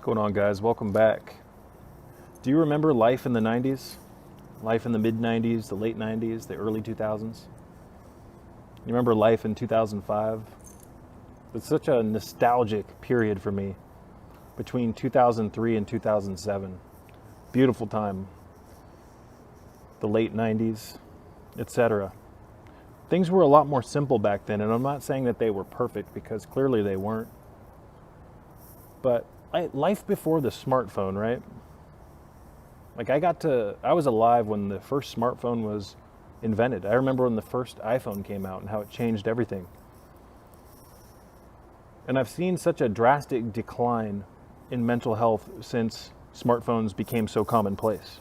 Going on, guys? Welcome back. Do you remember life in the 90s? Life in the mid-90s, the late 90s, the early 2000s? You remember life in 2005? It's such a nostalgic period for me, between 2003 and 2007. Beautiful time. The late 90s, etc. Things were a lot more simple back then, and I'm not saying that they were perfect, because clearly they weren't. But life before the smartphone, right? Like I was alive when the first smartphone was invented. I remember when the first iPhone came out and how it changed everything. And I've seen such a drastic decline in mental health since smartphones became so commonplace.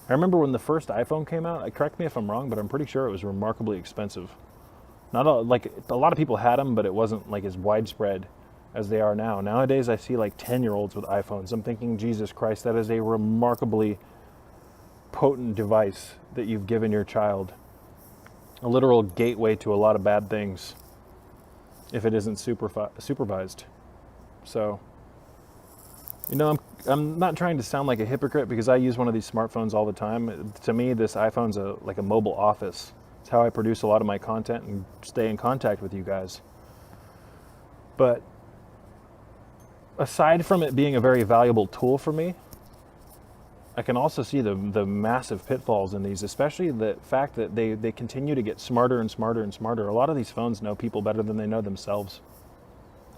I remember when the first iPhone came out, correct me if I'm wrong, but I'm pretty sure it was remarkably expensive. A lot of people had them, but it wasn't like as widespread as they are now. Nowadays, I see like 10-year-olds with iPhones. I'm thinking, Jesus Christ, that is a remarkably potent device that you've given your child. A literal gateway to a lot of bad things if it isn't supervised. So, I'm not trying to sound like a hypocrite because I use one of these smartphones all the time. To me, this iPhone's like a mobile office. It's how I produce a lot of my content and stay in contact with you guys. But aside from it being a very valuable tool for me, I can also see the massive pitfalls in these, especially the fact that they continue to get smarter and smarter and smarter. A lot of these phones know people better than they know themselves.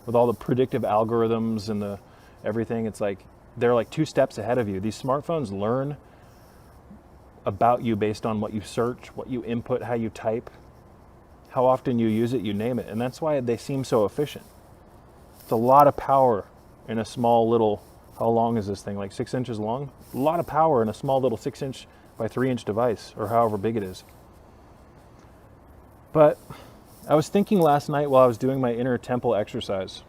With all the predictive algorithms and the everything, it's like they're like 2 steps ahead of you. These smartphones learn about you based on what you search, what you input, how you type, how often you use it, you name it. And that's why they seem so efficient. It's a lot of power in a small little, how long is this thing, like 6 inches long? A lot of power in a small little 6-inch by 3-inch device, or however big it is. But I was thinking last night while I was doing my inner temple exercise,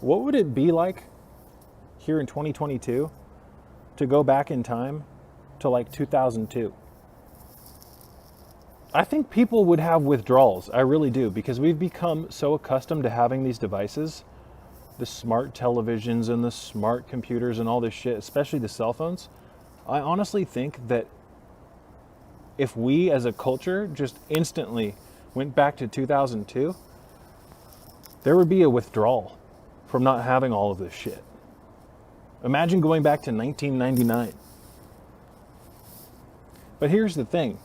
what would it be like here in 2022 to go back in time to like 2002? I think people would have withdrawals. I really do, because we've become so accustomed to having these devices, the smart televisions and the smart computers and all this shit, especially the cell phones. I honestly think that if we as a culture just instantly went back to 2002, there would be a withdrawal from not having all of this shit. Imagine going back to 1999. But here's the thing.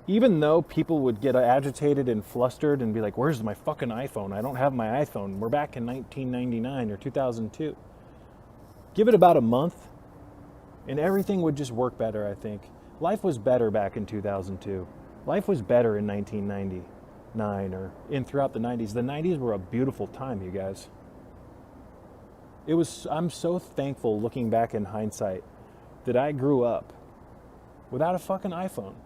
Even though people would get agitated and flustered and be like, where's my fucking iPhone? I don't have my iPhone. We're back in 1999 or 2002. Give it about a month and everything would just work better, I think. Life was better back in 2002. Life was better in 1999 or throughout the 90s. The 90s were a beautiful time, you guys. I'm so thankful looking back in hindsight that I grew up without a fucking iPhone.